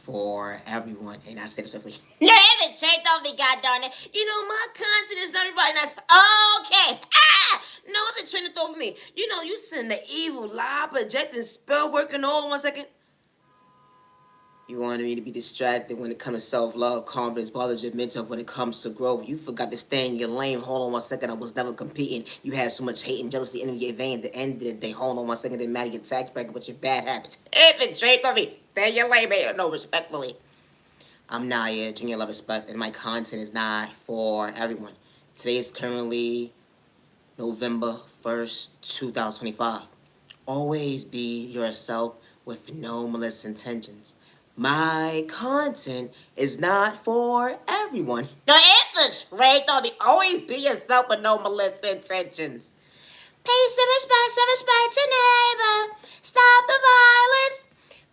for everyone. And I said it swiftly. No, haven't shaped on me, god darn it. My content is not everybody. That's okay. No other trend to throw for me. You send the evil lie, projecting spell working all in 1 second. You wanted me to be distracted when it comes to self-love, confidence, bothers your mental when it comes to growth. You forgot to stay in your lane. Hold on 1 second, I was never competing. You had so much hate and jealousy in your vein. At the end of the day, hold on 1 second, didn't matter your tax bracket, but your bad habits. Even straight for me. Stay in your lane, man. No, respectfully. I'm Naya, Junior Love Respect, and my content is not for everyone. Today is currently November 1st, 2025. Always be yourself with no malicious intentions. My content is not for everyone. No, Atlas, right? Always be yourself with no malicious intentions. Peace and respect your neighbor. Stop the violence.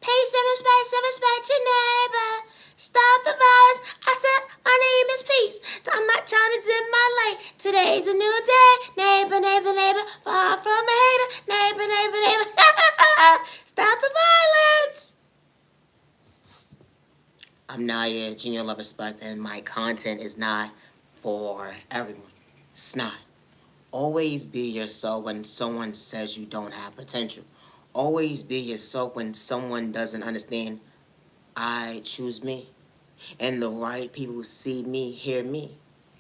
Peace and respect your neighbor. Stop the violence. I said, my name is Peace. I'm not trying to dim my light. Today's a new day. Neighbor, neighbor, neighbor. Far from a hater. Neighbor, neighbor, neighbor. Stop the violence. I'm Naya, Junior Love Respect, and my content is not for everyone. It's not. Always be yourself when someone says you don't have potential. Always be yourself when someone doesn't understand. I choose me. And the right people see me, hear me.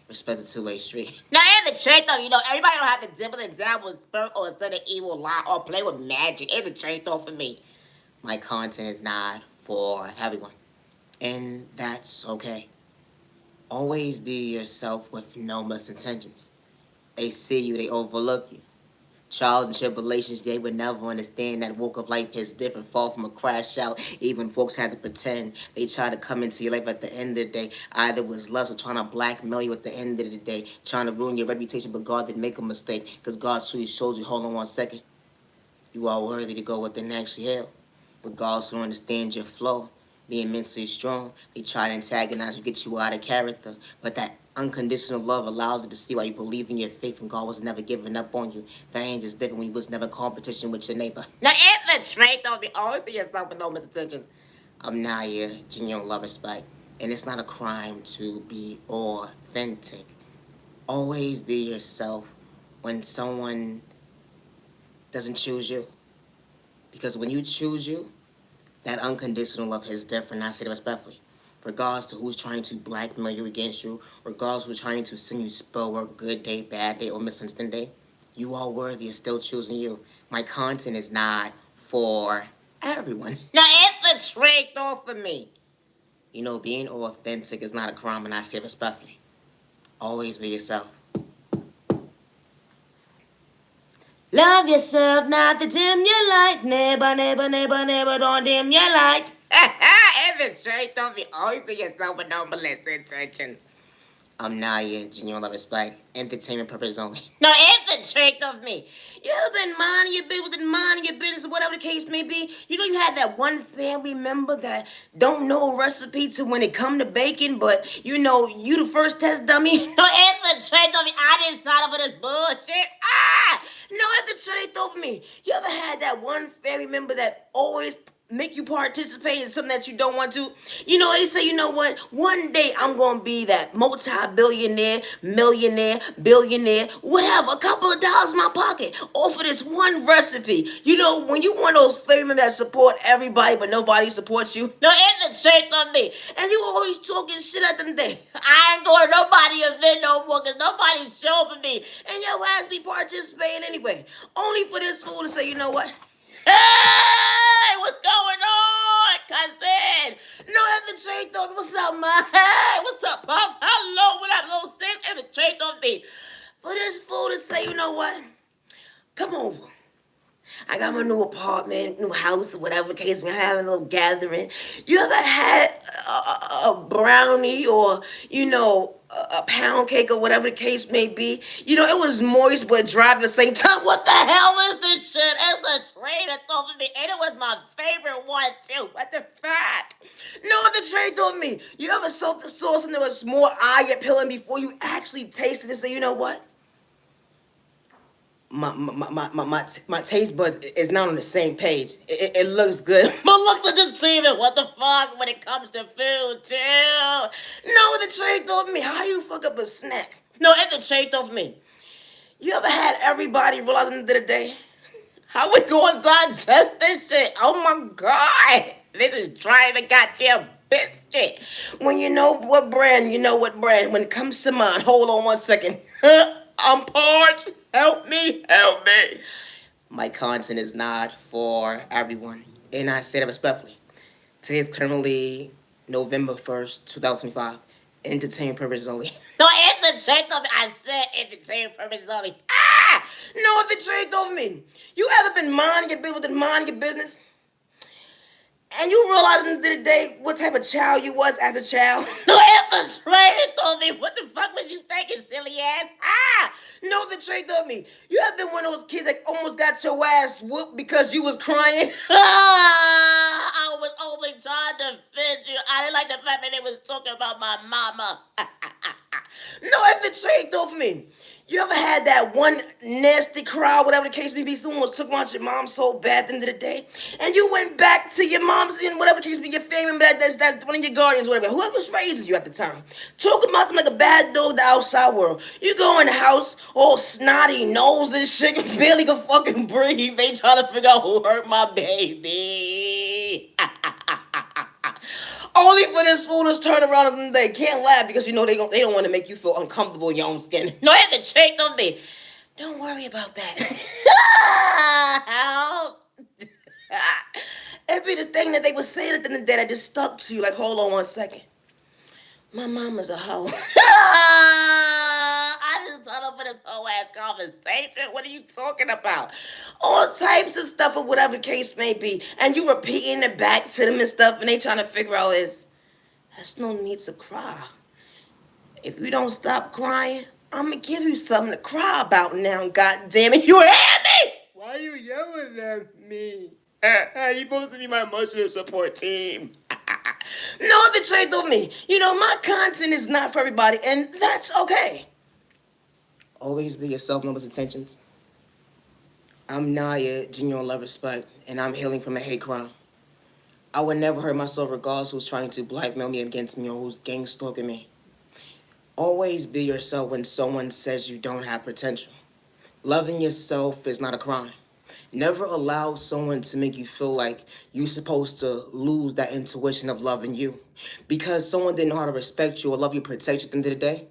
Respect the two-way street. Now, in the trade though, everybody don't have to dibble and dabble with spirit or send an evil lie or play with magic. In the trade though for me. My content is not for everyone. And that's okay. Always be yourself with no misintentions. They see you, they overlook you. Trials and tribulations, they would never understand that walk of life is different, far from a crash out. Even folks had to pretend. They tried to come into your life at the end of the day. Either it was lust or trying to blackmail you at the end of the day. Trying to ruin your reputation, but God didn't make a mistake. Because God truly showed you, hold on 1 second. You are worthy to go with the next hell. But God also understands your flow. Being mentally strong, they try to antagonize you, get you out of character. But that unconditional love allows you to see why you believe in your faith and God was never giving up on you. That ain't just different when you was never in competition with your neighbor. Now, if that's right, don't be always be yourself with no misintentions. I'm Naya, Genuine Love Respect, and it's not a crime to be authentic. Always be yourself when someone doesn't choose you. Because when you choose you, that unconditional love is different. I say it respectfully. Regardless to who's trying to blackmail you against you, regardless who's trying to send you spell work, good day, bad day, or misunderstood day, you are worthy of still choosing you. My content is not for everyone. Now, it's a trick though for me. Being authentic is not a crime, and I say it respectfully. Always be yourself. Love yourself, not to dim your light. Neighbor, neighbor, neighbor, neighbor, don't dim your light. Evan straight, don't be always be yourself with no malicious intentions. I'm Naya, Genuine Love Respect, entertainment purpose only. No, infiltrate of me. You ever been minding your business, minding your business, whatever the case may be? You had that one family member that don't know a recipe to when it come to baking, but you the first test dummy. No, infiltrate of me. I didn't sign up for this bullshit. No, infiltrate of me. You ever had that one family member that always make you participate in something that you don't want to? They say, what? One day I'm going to be that multi-billionaire, millionaire, billionaire, whatever, a couple of dollars in my pocket, all for this one recipe. When you want those famous that support everybody, but nobody supports you. No, it's a shame on me. And you always talking shit at them day. I ain't going to nobody event no more because nobody's showing for me. And your ass be participating anyway. Only for this fool to say, you know what? Hey, what's going on, cousin? No, that's the trade on. What's up, man? Hey, what's up, pops? Hello, what up, little sis? And the trade on me. For this fool to say, you know what? Come over. I got my new apartment, new house, whatever the case. We're having a little gathering. You ever had a brownie or, a pound cake or whatever the case may be? It was moist but dry at the same time. What the hell is this shit? It's the trade that told me, and it was my favorite one too. What the fuck? No, the trade told me. You ever soaked the sauce and there was more eye appealing before you actually tasted it? So you know what? my taste buds is not on the same page. It looks good, but looks are deceiving. What the fuck when it comes to food too? No, the trade off me. How you fuck up a snack? No, it's the trade off me. You ever had everybody realizing at the end of the day? How we going to digest this shit? Oh my god, this is trying to goddamn biscuit. When you know what brand, you know what brand. When it comes to mine, hold on one second. I'm parched. Help me, help me. My content is not for everyone, and I say that respectfully. Today is currently November 1st, 2025. Entertainment purposes only. No, it's the check of it. I said entertainment purposes only. Ah! No, it's the trick of me. You ever been minding your business, minding your business? And you realize at the end of the day what type of child you was as a child? No, it was straight told me. What the fuck was you thinking, silly ass? Ah! No, the trait told me. You have been one of those kids that almost got your ass whooped because you was crying? I was only trying to defend you. I didn't like the fact that they was talking about my mama. No, it's the trait though for me. You ever had that one nasty cry, whatever the case may be, someone was talking about your mom so bad at the end of the day, and you went back to your mom's and whatever the case may be, your family, that's one of your guardians, whatever, whoever was raising you at the time. Talking about them like a bad dog the outside world. You go in the house, all snotty nose and shit, barely can fucking breathe. They trying to figure out who hurt my baby. Only for this fool to turn around and they can't laugh because you know they don't want to make you feel uncomfortable in your own skin. No, they have to check on me. Don't worry about that. It'd be the thing that they were saying at the end of the day that just stuck to you. Like, hold on one second. My mama's a hoe. I just thought up for this whole ass conversation. What are you talking about? All types of stuff or whatever the case may be. And you repeating it back to them and stuff, and they trying to figure out is, there's no need to cry. If you don't stop crying, I'm gonna give you something to cry about now, god damn it. You hear me? Why are you yelling at me? You supposed to be my emotional support team. No, the truth of me. You know, my content is not for everybody, and that's okay. Always be yourself, nobody's intentions. I'm Naya, genuine love, respect, and I'm healing from a hate crime. I would never hurt myself regardless who's trying to blackmail me against me or who's gang stalking me. Always be yourself when someone says you don't have potential. Loving yourself is not a crime. Never allow someone to make you feel like you're supposed to lose that intuition of loving you. Because someone didn't know how to respect you or love you, protect you at the end of the day.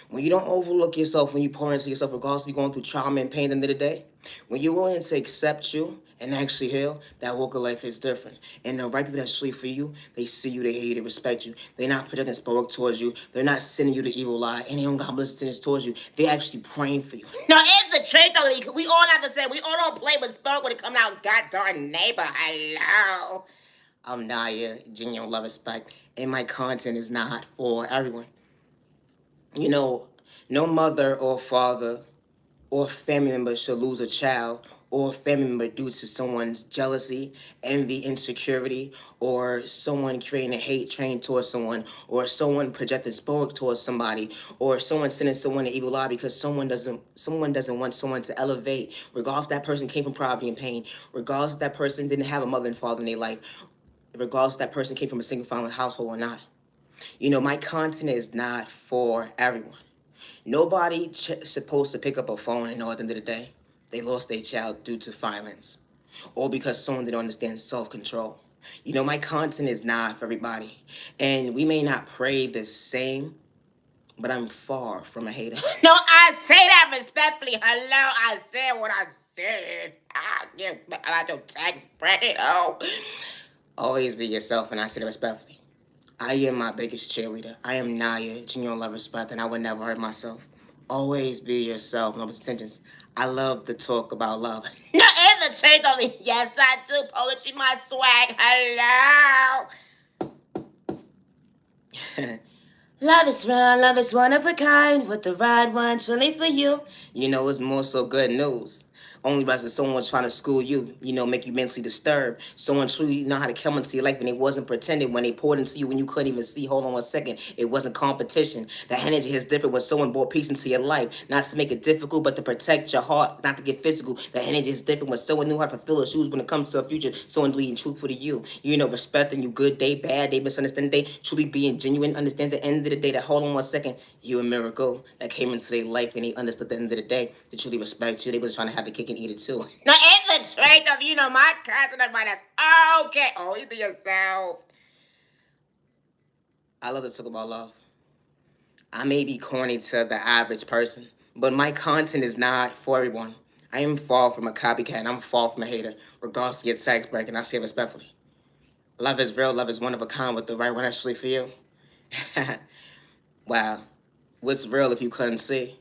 When you don't overlook yourself, when you pour into yourself, regardless of you going through trauma and pain at the end of the day, when you're willing to accept you and actually heal, that walk of life is different. And the right people that sleep for you, they see you, they hear you, they respect you. They're not projecting spoke towards you. They're not sending you the evil lie, and they don't got blessings towards you. They actually praying for you. Now, it's the truth, though. We all have to say, we all don't play with spoke when it comes out. God darn neighbor, hello. I'm Naya, genuine love, respect, and my content is not for everyone. You know, no mother or father or family member should lose a child or a family member due to someone's jealousy, envy, insecurity, or someone creating a hate train towards someone, or someone projecting spoke towards somebody, or someone sending someone an evil eye because someone doesn't want someone to elevate, regardless if that person came from poverty and pain, regardless if that person didn't have a mother and father in their life, regardless if that person came from a single family household or not. You know, my content is not for everyone. Nobody supposed to pick up a phone and know at the end of the day they lost their child due to violence or because someone didn't understand self-control. You know, my content is not for everybody. And we may not pray the same, but I'm far from a hater. No, I say that respectfully. Hello, I said what I said. I give out your tax bracket. Oh. Always be yourself, and I say that respectfully. I am my biggest cheerleader. I am Naya, genuine love, respect, and I would never hurt myself. Always be yourself, no intentions. I love to talk about love. No, and the change on me. Yes, I do. Poetry, my swag. Hello. Love is round, love is one of a kind. With the right one, truly for you. You know, it's more so good news. Only because someone was trying to school you, make you mentally disturbed. Someone truly know how to come into your life and they wasn't pretending when they poured into you when you couldn't even see. Hold on one second. It wasn't competition. The energy is different when someone brought peace into your life. Not to make it difficult, but to protect your heart, not to get physical. The energy is different when someone knew how to fulfill their shoes when it comes to a future. Someone being truthful to you. Respecting you good day, bad day, misunderstanding day. Truly being genuine. Understand the end of the day that hold on one second. You a miracle that came into their life and they understood the end of the day. They truly respect you. They was trying to have the cake and eat it too. Now, it's the trait of, my cousin and mine. That's okay. Only to yourself. I love to talk about love. I may be corny to the average person, but my content is not for everyone. I am far from a copycat and I'm far from a hater, regardless of your text break, and I say it respectfully. Love is real, love is one of a kind with the right one actually for you. Wow. What's real if you couldn't see?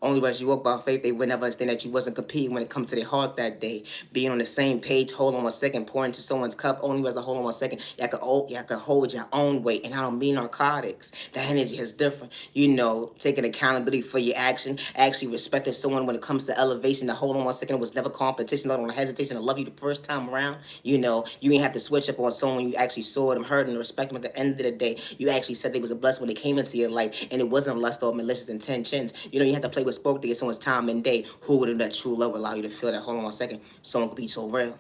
Only as you walk by faith, they would never understand that you wasn't competing when it comes to their heart that day. Being on the same page, hold on one second, pour into someone's cup, only as a hold on one second, y'all can hold your own weight. And I don't mean narcotics. The energy is different. Taking accountability for your action, actually respecting someone when it comes to elevation. The hold on one second was never competition, not on hesitation to love you the first time around. You ain't have to switch up on someone you actually saw them, heard them, respect them at the end of the day. You actually said they was a blessing when they came into your life, and it wasn't lust or malicious intentions. You had to play with spoke to get someone's time and day. Who would have that true love allow you to feel that? Hold on one second. Someone could be so real.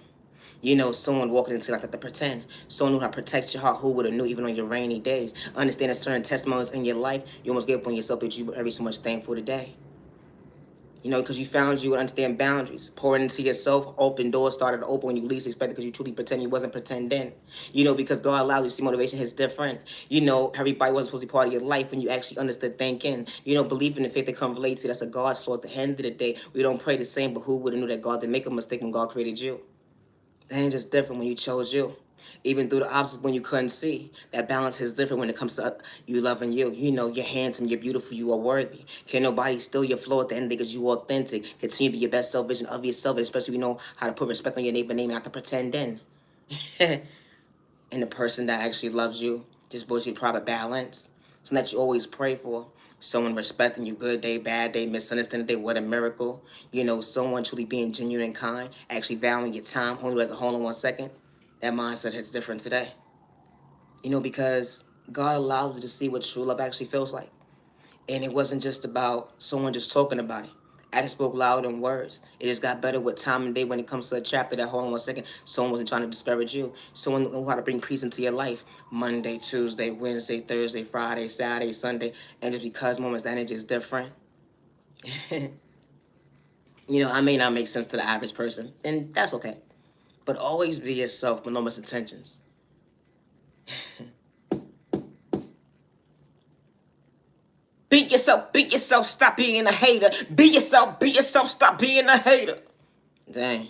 Someone walking into like that to pretend. Someone knew how to protect your heart. Who would have knew even on your rainy days? Understanding certain testimonies in your life, you almost gave up on yourself, but you were every so much thankful today. Because you found you would understand boundaries. Pouring into yourself, open doors started to open when you least expected because you truly pretend you wasn't pretending. Because God allowed you to see motivation hits different. Everybody wasn't supposed to be part of your life when you actually understood thinking. Believe in the faith they come relate to. That's a God's flow at the end of the day. We don't pray the same, but who would have knew that God didn't make a mistake when God created you? That ain't just different when you chose you. Even through the obstacles when you couldn't see. That balance is different when it comes to you loving you. You're handsome, you're beautiful, you are worthy. Can't nobody steal your flow at the end of the day because you are authentic. Continue to be your best self vision of yourself, and especially how to put respect on your neighbor name, not to pretend in. And the person that actually loves you just builds you proper balance. Something that you always pray for. Someone respecting you good day, bad day, misunderstanding day, what a miracle. Someone truly being genuine and kind, actually valuing your time, only as a hold on one second. That mindset hits different today. Because God allowed you to see what true love actually feels like. And it wasn't just about someone just talking about it. I spoke loud in words. It just got better with time and day when it comes to a chapter that, hold on one second, someone wasn't trying to discourage you. Someone knew how to bring peace into your life. Monday, Tuesday, Wednesday, Thursday, Friday, Saturday, Sunday. And just because moments, the energy is different. I may not make sense to the average person. And that's okay. But always be yourself with no misintentions. Beat yourself, stop being a hater. Be yourself, stop being a hater. Dang.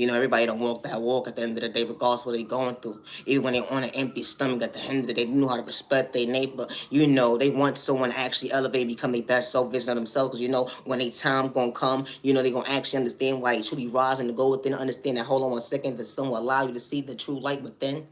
Everybody don't walk that walk at the end of the day, regardless of what they're going through. Even when they're on an empty stomach, at the end of the day, they know how to respect their neighbor. They want someone to actually elevate and become their best self-vision of themselves. Because, when their time going to come, they're going to actually understand why they truly rise and to go within and understand that, hold on one second, that someone will allow you to see the true light within.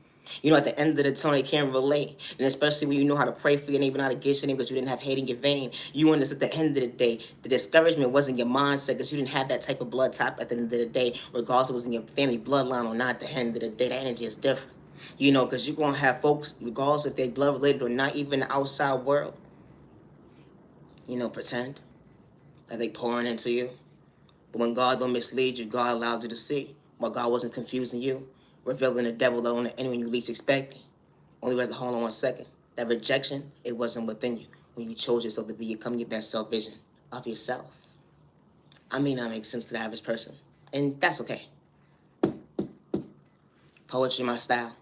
At the end of the tunnel, they can't relate. And especially when you know how to pray for your neighbor, not to get your neighbor because you didn't have hate in your vein. You understood at the end of the day, the discouragement wasn't your mindset because you didn't have that type of blood type at the end of the day, regardless if it was in your family bloodline or not. At the end of the day, the energy is different. Because you're going to have folks, regardless if they blood related or not, even the outside world, pretend that they pouring into you. But when God don't mislead you, God allowed you to see. But God wasn't confusing you, revealing the devil that on anyone you least expected. Only has to hold on one second. That rejection, it wasn't within you when you chose yourself to become your best self-vision of yourself. I may not make sense to the average person, and that's okay. Poetry, my style.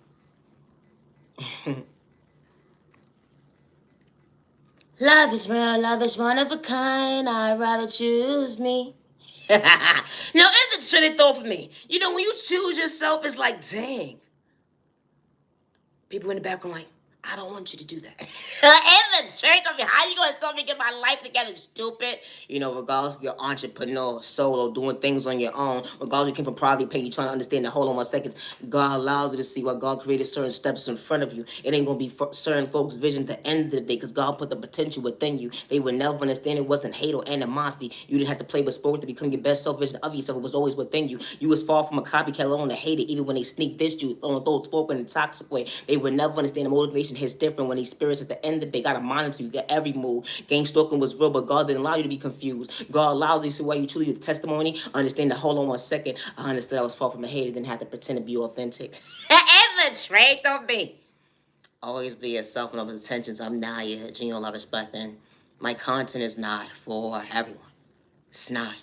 Love is real, love is one of a kind. I'd rather choose me. Now, it's a trendy thought for me. When you choose yourself, it's like, dang. People in the background like, I don't want you to do that. And the trick of it, how you gonna tell me to get my life together, stupid? Regardless if you're entrepreneur, solo, doing things on your own, regardless if you came from poverty, pain, you trying to understand that, hold on 1 second, God allowed you to see what God created certain steps in front of you. It ain't gonna be certain folks' vision at the end of the day, because God put the potential within you. They would never understand it wasn't hate or animosity. You didn't have to play with sport to become your best self vision of yourself. It was always within you. You was far from a copycat, let alone to hate it, even when they sneak this you on those spoken in a toxic way. They would never understand the motivation hits different when these spirits at the end of the day got to monitor you, got every move. Gang stalking was real, but God didn't allow you to be confused. God allowed you to see why you truly the testimony. Understand that, hold on 1 second. I understood I was far from a hater, didn't have to pretend to be authentic. And the trait don't be. Always be yourself and others' attentions. I'm Naya, genuine love, respect, and my content is not for everyone. It's not.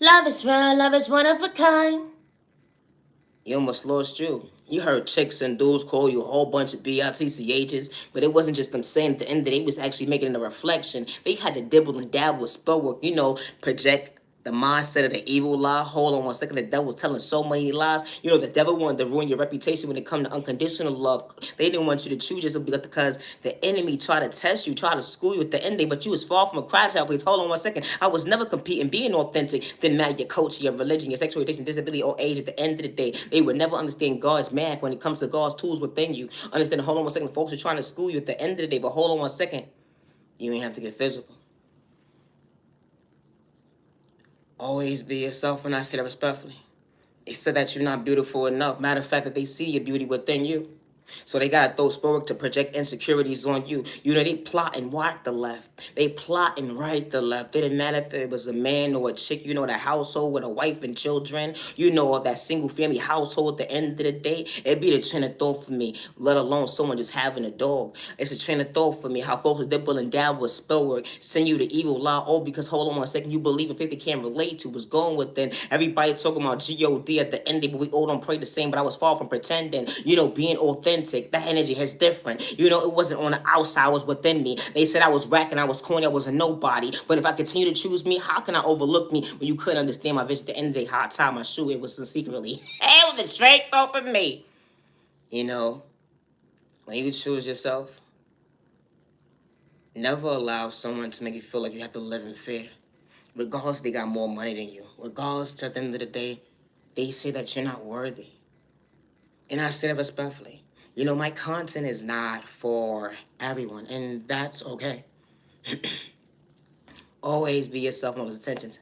Love is real, love is one of a kind. You almost lost you. You heard chicks and dudes call you a whole bunch of BITCHs, but it wasn't just them saying at the end of the day, it was actually making a reflection. They had to dibble and dabble with spell work, project the mindset of the evil lie. Hold on 1 second. The devil was telling so many lies. The devil wanted to ruin your reputation when it comes to unconditional love. They didn't want you to choose yourself because the enemy tried to test you, tried to school you at the end of the day, but you was far from a crash out place. Hold on 1 second. I was never competing, being authentic. Didn't matter your culture, your religion, your sexual orientation, disability, or age. At the end of the day, they would never understand God's math when it comes to God's tools within you. Understand, hold on 1 second. Folks are trying to school you at the end of the day, but hold on 1 second. You ain't have to get physical. Always be yourself, and I say that respectfully. They said that you're not beautiful enough. Matter of fact, that they see your beauty within you. So they gotta throw sport to project insecurities on you. They plot and right the left. They plot and right the left. It didn't matter if it was a man or a chick, the household with a wife and children, of that single family household at the end of the day. It'd be the train of thought for me, let alone someone just having a dog. It's a train of thought for me, how folks dibble and dabble with spell work, send you the evil lie, all because, hold on 1 second, you believe in faith they can't relate to, what's going within. Everybody talking about God at the end, but we all don't pray the same, but I was far from pretending, being authentic. That energy is different. It wasn't on the outside, it was within me. They said I was racking, I was corny, I was a nobody. But if I continue to choose me, how can I overlook me when you couldn't understand my vision? At the end of the day, how I tied my shoe, it was secretly. It was a straight thought for me. When you choose yourself, never allow someone to make you feel like you have to live in fear. Regardless if they got more money than you. Regardless, at the end of the day, they say that you're not worthy. And I say that respectfully. My content is not for everyone, and that's okay. Always be yourself and others' attentions.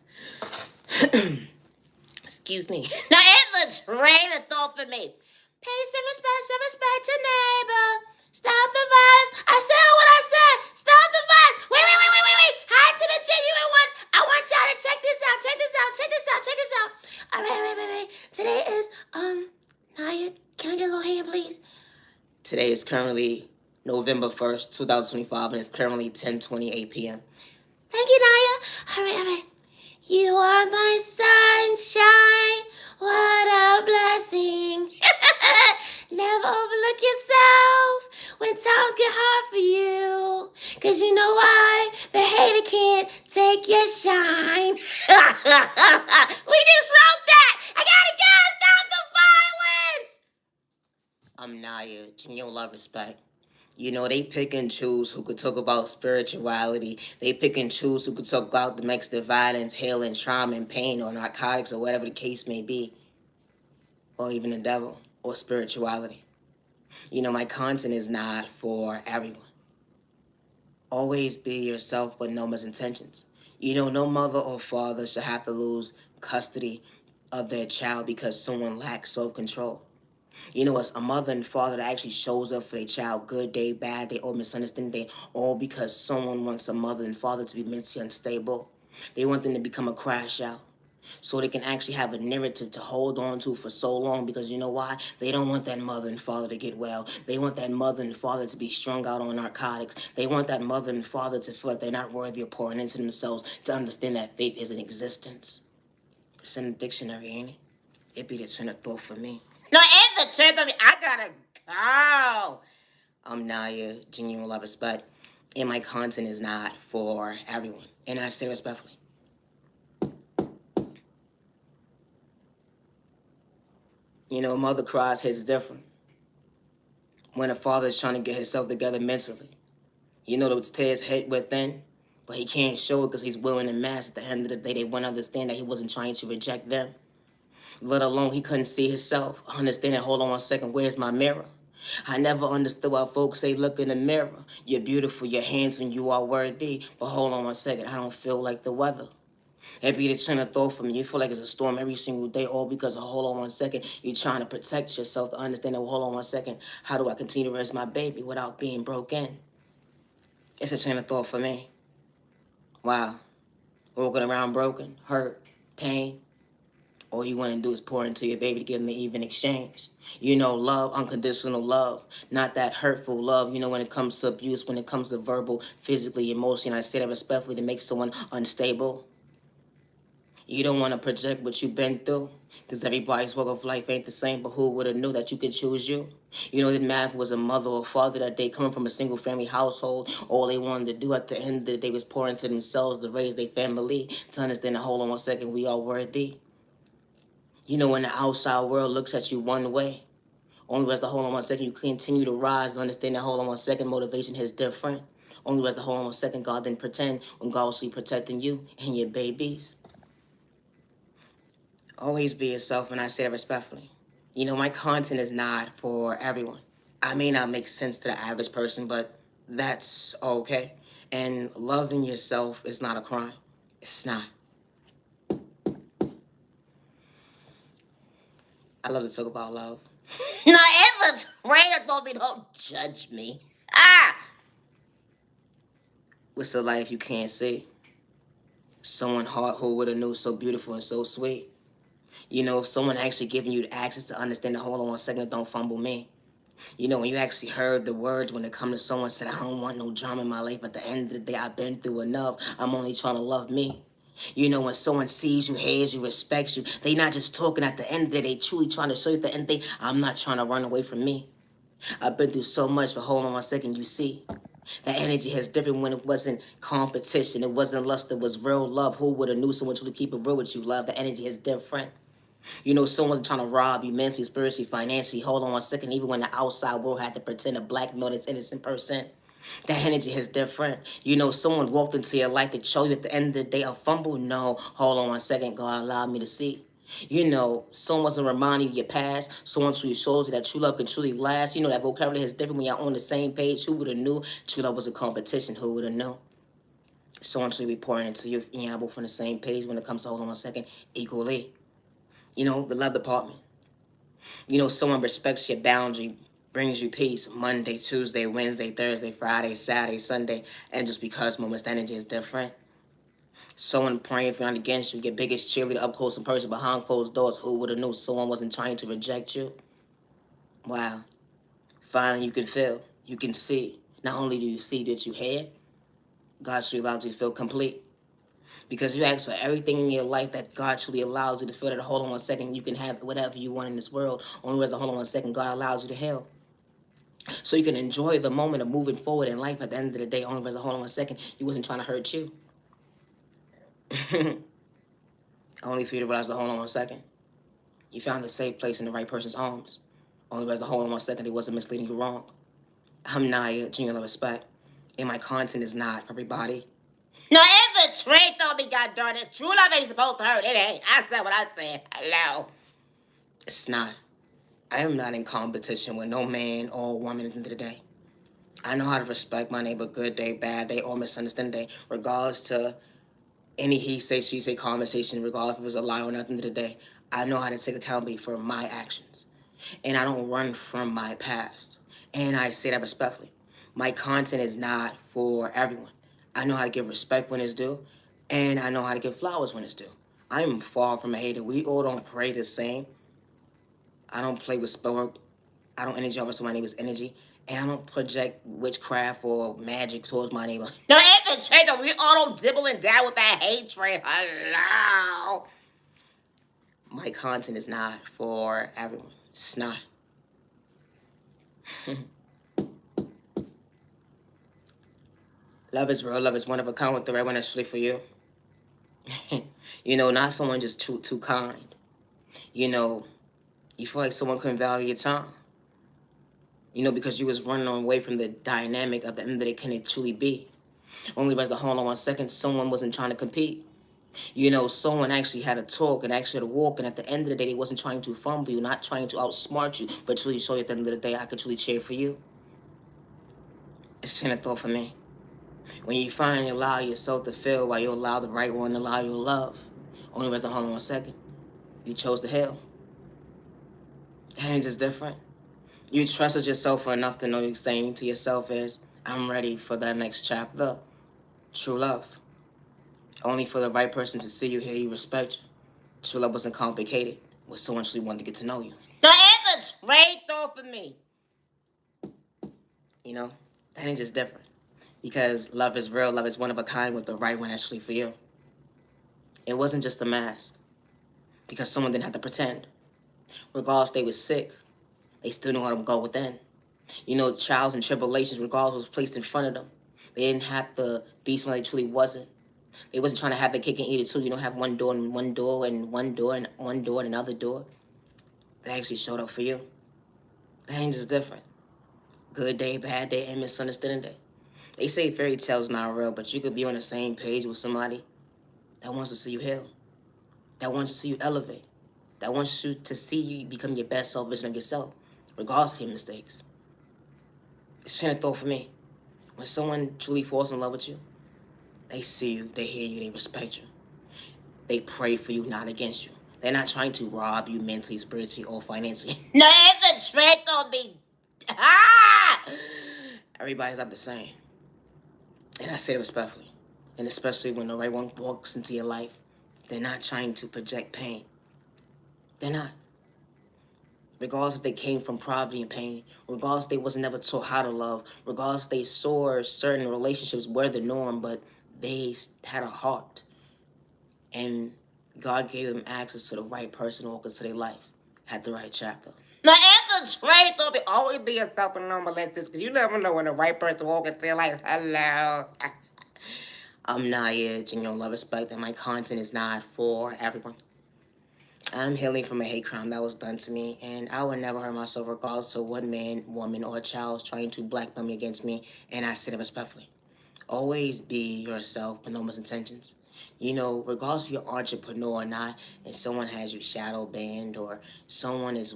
Excuse me. Now, it's a train of thought for me. Peace and respect to neighbor. Stop the violence. I said what I said. Stop the violence. Wait. Hi to the genuine ones. I want y'all to check this out. All right, wait. Today is, Naya, can I get a little hand, please? Today is currently November 1st, 2025, and it's currently 10:28 p.m. Thank you, Naya. All right. You are my sunshine. What a blessing. Never overlook yourself when times get hard for you. Because you know why? The hater can't take your shine. We just wrote that. I gotta go. Stop the violence. I'm Naya. Genuine love, respect. They pick and choose who could talk about spirituality. They pick and choose who could talk about domestic violence, healing, trauma, and pain, or narcotics, or whatever the case may be. Or even the devil, or spirituality. My content is not for everyone. Always be yourself, but no misintentions. No mother or father should have to lose custody of their child because someone lacks self-control. It's a mother and father that actually shows up for their child, good day, bad day, or misunderstanding day, all because someone wants a mother and father to be mentally unstable. They want them to become a crash out so they can actually have a narrative to hold on to for so long, because you know why? They don't want that mother and father to get well. They want that mother and father to be strung out on narcotics. They want that mother and father to feel like they're not worthy of pouring into themselves, to understand that faith is an existence. It's in the dictionary, ain't it? It be the train of thought for me. No, it's the truth of me. I gotta go. I'm Naya, genuine love, respect, and my content is not for everyone. And I say respectfully. Mother cries hits different. when a father is trying to get himself together mentally. You know those tears hit within, but he can't show it because he's willing and mass. At the end of the day, they won't understand that he wasn't trying to reject them. Let alone he couldn't see himself. Understand that, hold on 1 second, where's my mirror? I never understood why folks say, look in the mirror. You're beautiful, you're handsome, you are worthy. But hold on 1 second, I don't feel like the weather. It be the train of thought for me. You feel like it's a storm every single day, all because of hold on 1 second. You're trying to protect yourself to understand that, well, hold on 1 second. How do I continue to raise my baby without being broken? It's a train of thought for me. Wow. Walking around broken, hurt, pain. All you want to do is pour into your baby to give them the even exchange. You know, love, unconditional love, not that hurtful love. You know, when it comes to abuse, when it comes to verbal, physically, emotionally, I say that respectfully to make someone unstable. You don't want to project what you've been through, because everybody's walk of life ain't the same, but who would have knew that you could choose you? You know, it didn't matter if it was a mother or father that day coming from a single family household. All they wanted to do at the end of the day was pour into themselves to raise their family, to understand that, hold on 1 second, we are worthy. You know, when the outside world looks at you one way, only rest to hold on 1 second, you continue to rise, to understand that, hold on 1 second, motivation is different. Only rest to hold on 1 second, God didn't pretend when God was protecting you and your babies. Always be yourself, and I say that respectfully. You know, my content is not for everyone. I may not make sense to the average person, but that's okay. And loving yourself is not a crime. It's not. I love to talk about love. Now, if a trainer told me, don't judge me. Ah! What's the life you can't see? Someone heart who would have knew, so beautiful and so sweet. You know, someone actually giving you the access to understand that, hold on 1 second, don't fumble me. You know, when you actually heard the words when it come to someone said, I don't want no drama in my life. At the end of the day, I've been through enough. I'm only trying to love me. You know, when someone sees you, hears you, respects you, they not just talking at the end of the day, they truly trying to show you at the end of the day, I'm not trying to run away from me. I've been through so much, but hold on 1 second, you see. That energy has different when it wasn't competition. It wasn't lust, it was real love. Who would have knew someone to keep it real with you, love? The energy is different. You know, someone's trying to rob you mentally, spiritually, financially. Hold on 1 second, even when the outside world had to pretend to blackmail this innocent person. That energy is different. You know, someone walked into your life to show you at the end of the day a fumble. No, hold on 1 second, God allowed me to see. You know, someone wasn't reminding you of your past. Someone truly shows you that true love can truly last. You know, that vocabulary is different when you're on the same page. Who would have knew true love was a competition? Who would have known? Someone should be pouring into you, and you're both on the same page when it comes to hold on 1 second equally. You know, the love department. You know, someone respects your boundary, brings you peace Monday, Tuesday, Wednesday, Thursday, Friday, Saturday, Sunday, and just because moments, the energy is different. Someone praying for you and against you, your biggest cheerleader up close in person behind closed doors. Who would have known someone wasn't trying to reject you? Wow. Finally, you can feel, you can see. Not only do you see that you had, God truly allows you to feel complete. Because you ask for everything in your life that God truly allows you to feel that, hold on 1 second, you can have whatever you want in this world. Only reason, hold on 1 second, God allows you to heal. So you can enjoy the moment of moving forward in life at the end of the day. Only reason, hold on 1 second, he wasn't trying to hurt you. Only for you to realize the hold on 1 second. You found the safe place in the right person's arms. Only realize the hold on 1 second, it wasn't misleading you wrong. I'm Naya, genuine respect. And my content is not for everybody. No, if the trait don't be God darn it, true love ain't supposed to hurt. It ain't. I said what I said. Hello. It's not. I am not in competition with no man or woman at the end of the day. I know how to respect my neighbor, good day, bad day, or misunderstanding day, regardless to any he say, she say conversation, regardless if it was a lie or nothing to the day. I know how to take accountability for my actions. And I don't run from my past. And I say that respectfully. My content is not for everyone. I know how to give respect when it's due, and I know how to give flowers when it's due. I'm far from a hater. We all don't pray the same. I don't play with spell. I don't energy over my neighbor's energy. And I don't project witchcraft or magic towards my neighbor. No, it's the trade. We all don't dibble and dab with that hatred. Hello. My content is not for everyone. It's not. Love is real. Love is one of a kind with the right one that's really for you. You know, not someone just too kind. You know, you feel like someone couldn't value your time. Because you was running away from the dynamic of the end that it can truly be. Only by the hold on 1 second, someone wasn't trying to compete. Someone actually had a talk and actually had a walk, and at the end of the day, they wasn't trying to fumble you, not trying to outsmart you, but truly show you at the end of the day, I could truly cheer for you. It's been a thought for me. When you finally allow yourself to feel while you allow the right one to allow you to love, only by the hold on 1 second, you chose to heal. Hands is different. You trusted yourself enough to know you're saying to yourself is, I'm ready for that next chapter. True love. Only for the right person to see you, hear you, respect you. True love wasn't complicated. Was someone actually wanted to get to know you. No, it's a straight thought for me. That ain't just different. Because love is real, love is one of a kind with the right one actually for you. It wasn't just a mask. Because someone didn't have to pretend. Regardless if they was sick, they still knew how to go within. Trials and tribulations, regardless, was placed in front of them. They didn't have to be someone they truly wasn't. They wasn't trying to have the cake and eat it too. You don't have one door and one door and one door and one door and another door. They actually showed up for you. Things is different. Good day, bad day, and misunderstanding day. They say fairy tales not real, but you could be on the same page with somebody that wants to see you heal. That wants to see you elevate. That wants you to see you become your best self version of yourself, regardless of your mistakes. It's been a thought for me. When someone truly falls in love with you, they see you, they hear you, they respect you. They pray for you, not against you. They're not trying to rob you mentally, spiritually, or financially. No, it's a trick on me. Everybody's not the same. And I say it respectfully. And especially when the right one walks into your life, they're not trying to project pain. They're not. Regardless if they came from poverty and pain, regardless if they wasn't never taught how to love, regardless if they saw certain relationships were the norm, but they had a heart. And God gave them access to the right person walking into their life, had the right chapter. Now, it's a trait, don't always be yourself and normal like this, because you never know when the right person walking into your life. Hello. I'm Naya, genuine love, respect, and my content is not for everyone. I'm healing from a hate crime that was done to me, and I would never hurt myself regardless to what man, woman, or child is trying to blackmail me against me, and I say it respectfully. Always be yourself with no misintentions. Regardless if you're an entrepreneur or not, and someone has you shadow banned, or someone is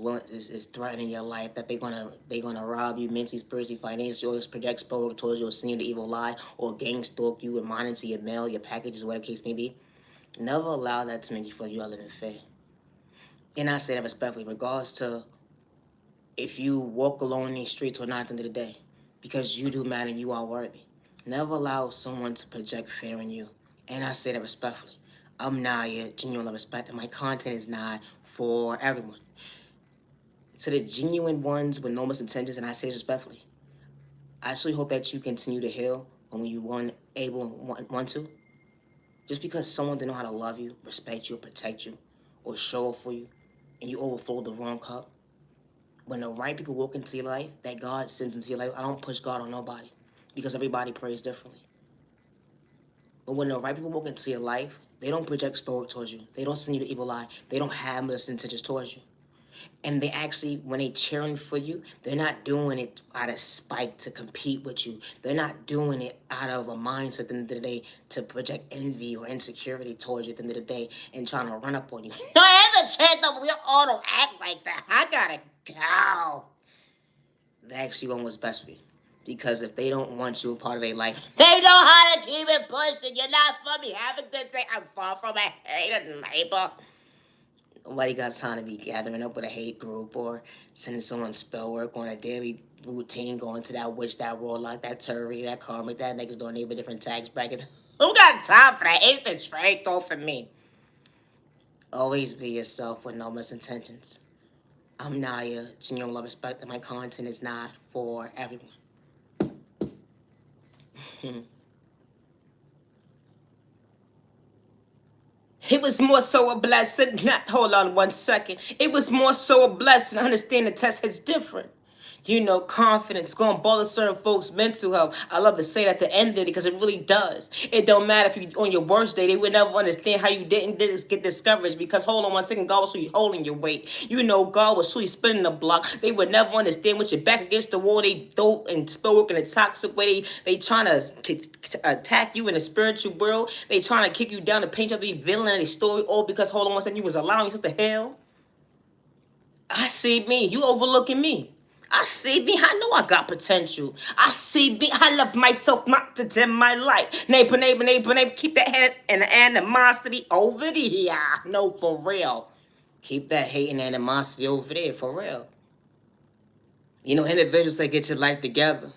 threatening your life that they're gonna rob you mentally, spiritually, financially, or project spell towards you, or send you the evil lie, or gang stalk you and monitor your mail, your packages, whatever the case may be. Never allow that to make you feel you are living fair. And I say that respectfully, regardless to if you walk alone in these streets or not at the end of the day, because you do matter and you are worthy. Never allow someone to project fear in you. And I say that respectfully. I'm Naya, genuine love, respect, and my content is not for everyone. To the genuine ones with no misintentions, and I say this respectfully, I actually hope that you continue to heal when you want to. Just because someone didn't know how to love you, respect you, or protect you, or show up for you, and you overflow the wrong cup. When the right people walk into your life, that God sends into your life, I don't push God on nobody, because everybody prays differently. But when the right people walk into your life, they don't project sport towards you. They don't send you the evil eye. They don't have malicious intentions towards you. And they actually, when they cheering for you, they're not doing it out of spite to compete with you. They're not doing it out of a mindset at the end of the day to project envy or insecurity towards you at the end of the day and trying to run up on you. No, as a chance though, we all don't act like that. I gotta go. They actually want what's best for you. Because if they don't want you a part of their life, they know how to keep it pushing. You're not for me. Have a good day. I'm far from a hated neighbor. Nobody got time to be gathering up with a hate group or sending someone spell work on a daily routine, going to that witch, that warlock, that terror, that karmic, that niggas door neighbor, different tax brackets. Who got time for that? It's the straight though for me. Always be yourself with no misintentions. I'm Naya, genuine love, respect, and my content is not for everyone. It was more so a blessing. Hold on 1 second. It was more so a blessing. Understand the test is different. Confidence going to bother certain folks' mental health. I love to say that at the end of it because it really does. It don't matter if you on your worst day, they would never understand how you didn't get discouraged because hold on one second, God was truly holding your weight. God was truly spinning the block. They would never understand with your back against the wall. They throw and spill work in a toxic way. They trying to attack you in the spiritual world. They trying to kick you down to paint you to be villain in a story, all because hold on one second, you was allowing yourself to hell. I see me. You overlooking me. I see me. I know I got potential. I see me. I love myself not to dim my light. Neighbor, neighbor, neighbor, neighbor. Keep that hate and the animosity over there. No, for real. Keep that hate and animosity over there, for real. Individuals say get your life together.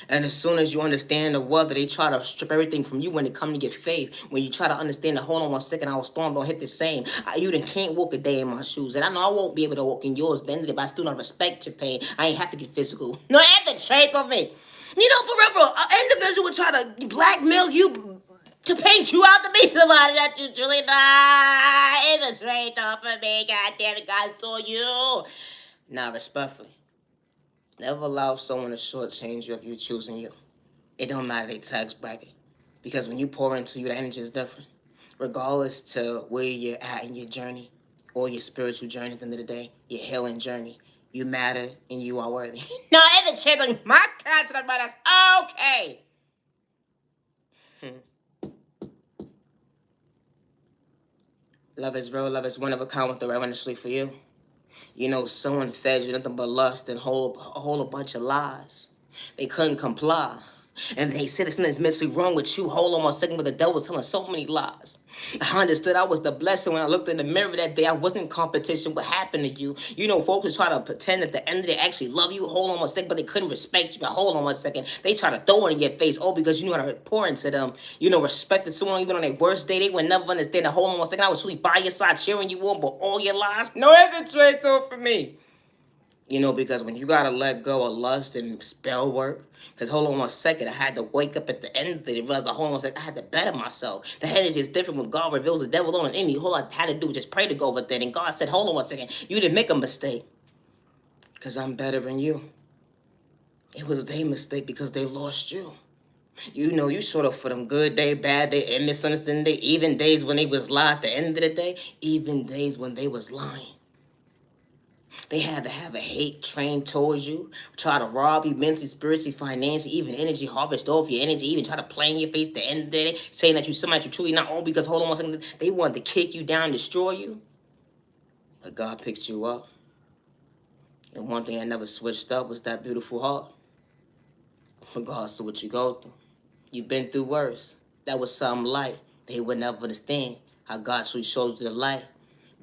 And as soon as you understand the weather, they try to strip everything from you when it comes to your faith. When you try to understand that, hold on one second, our storm don't hit the same. You can't walk a day in my shoes. And I know I won't be able to walk in yours then, but I still don't respect your pain. I ain't have to get physical. No, I have to trade for me. For real, an individual would try to blackmail you to paint you out to be somebody that you truly not. It's a trade off for me. God damn it, God saw you. Now, respectfully. Never allow someone to shortchange you if you choosing you. It don't matter their tax bracket. Because when you pour into you, the energy is different. Regardless to where you're at in your journey or your spiritual journey at the end of the day, your healing journey, you matter and you are worthy. No, every chick on my content about us. Okay. Love is real, love is one of a kind with the right initially for you. Someone fed you nothing but lust and a whole bunch of lies. They couldn't comply. And they said something's mentally wrong with you. Hold on one second, but the devil was telling so many lies. I understood I was the blessing when I looked in the mirror that day. I wasn't in competition. What happened to you? Folks try to pretend at the end of the day actually love you. Hold on one second, but they couldn't respect you. But hold on one second. They try to throw it in your face. Oh, because you knew how to pour into them. Respected someone even on their worst day. They would never understand that. Hold on one second. I was truly by your side cheering you on, but all your lies. No, that's straight through for me. Because when you gotta let go of lust and spell work, because hold on one second, I had to wake up at the end of it and realize, hold on one second, I had to better myself. The energy is different when God reveals the devil on in me. All I had to do was just pray to go with it. And God said, hold on one second, you didn't make a mistake. Because I'm better than you. It was their mistake because they lost you. You showed up for them good day, bad day, and misunderstanding day, even days when they was lying at the end of the day, even days when they was lying. They had to have a hate train towards you, try to rob you mentally, spiritually, financially, even energy, harvest off your energy, even try to play in your face the end of the day, saying that you're somebody you truly not all because hold on one second, they wanted to kick you down, destroy you. But God picked you up. And one thing I never switched up was that beautiful heart. Regardless of what you go through. You've been through worse. That was some light. They would never understand how God truly shows you the light.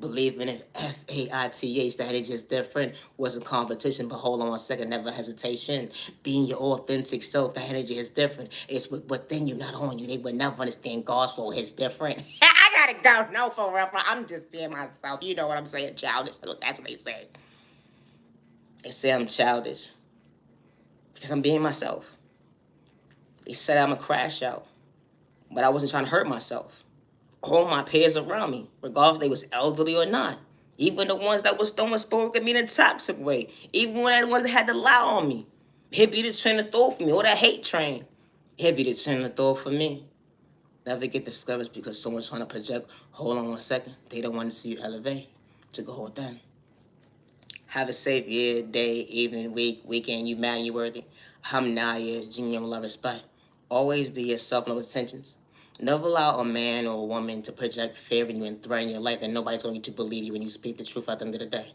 Believing in FAITH, that it just different, wasn't competition, but hold on one second, never hesitation. Being your authentic self, that energy is different. It's within you, not on you. They would never understand God's flow is different. I gotta go. No, for real. I'm just being myself. You know what I'm saying? Childish. That's what they say. They say I'm childish because I'm being myself. They said I'm a crash out, but I wasn't trying to hurt myself. All my peers around me, regardless if they was elderly or not. Even the ones that was throwing spoke at me in a toxic way. Even when the ones that had to lie on me. He'd be the train to throw for me, or that hate train. He'd be the train to throw for me. Never get discouraged because someone's trying to project, hold on one second, they don't want to see you elevate to go with them. Have a safe year, day, evening, week, weekend. You matter, you worthy. I'm Naya, Junior Love Respect. Always be yourself, no intentions. Never allow a man or a woman to project fear in you and threaten your life that nobody's going to believe you when you speak the truth at the end of the day.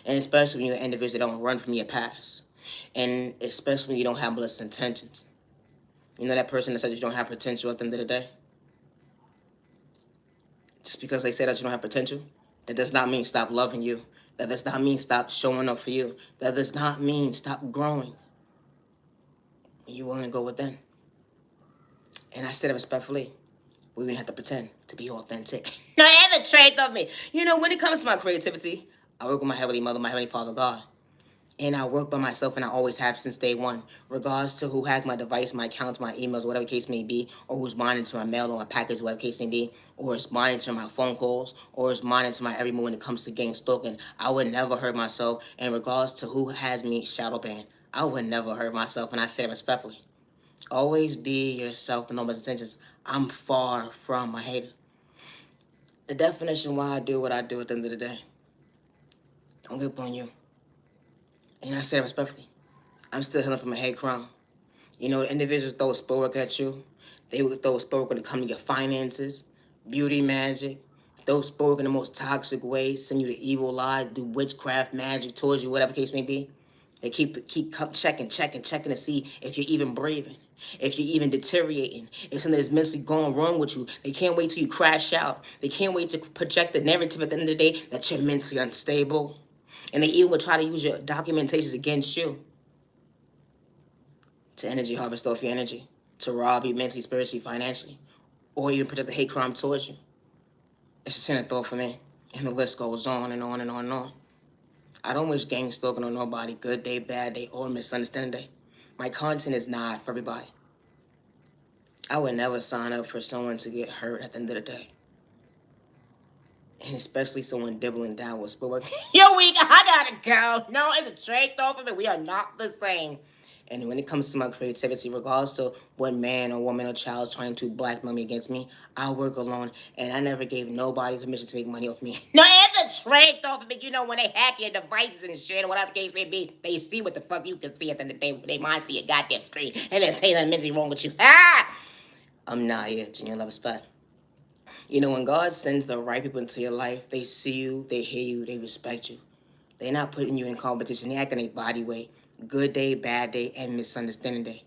And especially when you're an individual that don't run from your past. And especially when you don't have malicious intentions. That person that said you don't have potential at the end of the day? Just because they say that you don't have potential, that does not mean stop loving you. That does not mean stop showing up for you. That does not mean stop growing. You willing to go within. And I said it respectfully. We wouldn't have to pretend to be authentic. No, I have a trait of me. When it comes to my creativity, I work with my Heavenly Mother, my Heavenly Father, God. And I work by myself, and I always have since day one. Regardless to who hacked my device, my accounts, my emails, whatever the case may be, or who's monitoring my mail or my package, whatever the case may be, or is monitoring my phone calls, or is monitoring my every move when it comes to gang stalking, I would never hurt myself. And regardless to who has me shadow banned, I would never hurt myself, and I say it respectfully. Always be yourself with no intentions. I'm far from a hater. The definition why I do what I do at the end of the day. Don't give up on you. And I say it respectfully. I'm still healing from a hate crime. You know, individuals throw a sport at you. They would throw a sport when it comes to your finances, beauty magic. Throw sport in the most toxic way, send you the evil lies, do witchcraft magic towards you, whatever the case may be. They keep checking to see if you're even breathing, if you're even deteriorating, if something is mentally going wrong with you. They can't wait till you crash out. They can't wait to project the narrative at the end of the day that you're mentally unstable. And they even will try to use your documentations against you to energy harvest off your energy, to rob you mentally, spiritually, financially, or even project the hate crime towards you. It's a sin of thought for me. And the list goes on and on and on and on. I don't wish gang stalking on nobody, good day, bad day, or misunderstanding day. My content is not for everybody. I would never sign up for someone to get hurt at the end of the day. And especially someone dibbling down with sport. Yo, weak, I gotta go. No, it's a trade off of it. We are not the same. And when it comes to my creativity, regardless of what man or woman or child is trying to blackmail me against me, I work alone, and I never gave nobody permission to make money off me. No, it's a trade off of it. You know, when they hack your devices and shit, or whatever the case may be, they see what the fuck you can see at the end of the day. They mind see your goddamn screen, and they say that mentally wrong with you. Ah! I'm not here, genuine love respect. You know, when God sends the right people into your life, they see you, they hear you, they respect you. They're not putting you in competition. They act in a body weight. Good day, bad day, and misunderstanding day.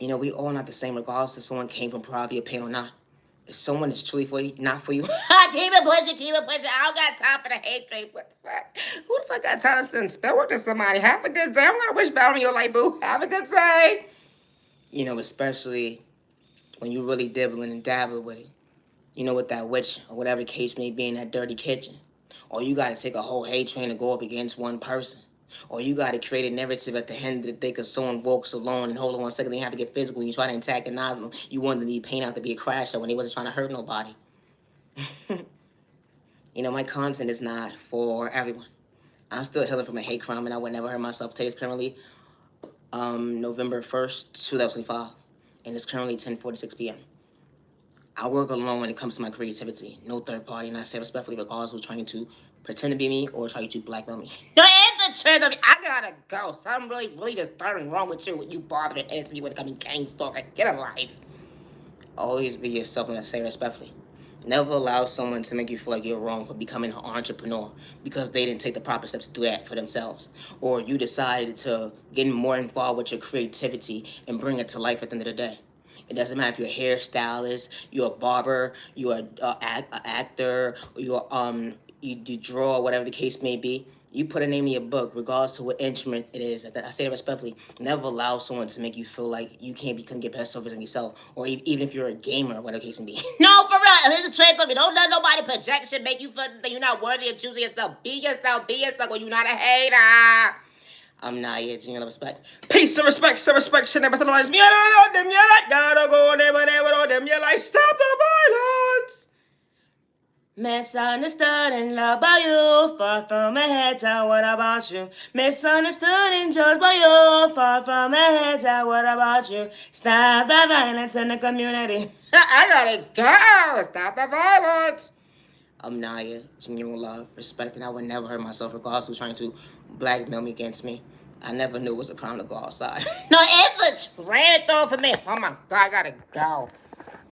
You know, we all not the same regardless if someone came from poverty or pain or not. If someone is truly for you, not for you, keep it pushing. I don't got time for the hate trade. What the fuck? Who the fuck got time to send spell work to somebody? Have a good day. I'm gonna wish bad on your life, boo. Have a good day. You know, especially when you really dibbling and dabbling with it. You know, with that witch or whatever the case may be in that dirty kitchen. Or you gotta take a whole hate train to go up against one person. Or you got to create a narrative at the end of the day because someone walks alone and hold on 1 second, they have to get physical. You try to antagonize them. You want them to be paint out to be a crasher when they wasn't trying to hurt nobody. You know, my content is not for everyone. I'm still healing from a hate crime, and I would never hurt myself. Today is currently November 1st, 2025, and it's currently 10:46 p.m. I work alone when it comes to my creativity. No third party, and I say respectfully regardless who's trying to pretend to be me or try to blackmail me. No, it's the truth of me. I gotta go. Something really just turning wrong with you when you bothering and answer me when it comes to gang stalking. Get a life. Always be yourself, and I say respectfully. Never allow someone to make you feel like you're wrong for becoming an entrepreneur because they didn't take the proper steps to do that for themselves. Or you decided to get more involved with your creativity and bring it to life at the end of the day. It doesn't matter if you're a hairstylist, you're a barber, you're an actor, or you draw, whatever the case may be. You put a name in your book, regardless to what instrument it is. I say it respectfully. Never allow someone to make you feel like you can't get better service than yourself, or even if you're a gamer, whatever the case may be. No, for real. Here's the trade for me. Don't let nobody project shit make you feel that you're not worthy of choosing yourself. Be yourself, or you're not a hater. I'm not here, genuine respect. Peace and respect, should never summarize me. I don't know them, you like, gotta go, never, them, you like, stop the violence. Misunderstood and loved by you, far from a hater, what about you? Misunderstood and judged by you, far from a hater, what about you? Stop the violence in the community. I gotta go, stop the violence. I'm Naya, genuine love, respect, and I would never hurt myself regardless who's trying to blackmail me against me. I never knew it was a crime to go outside. No, it's a trend though for me. Oh my God, I gotta go.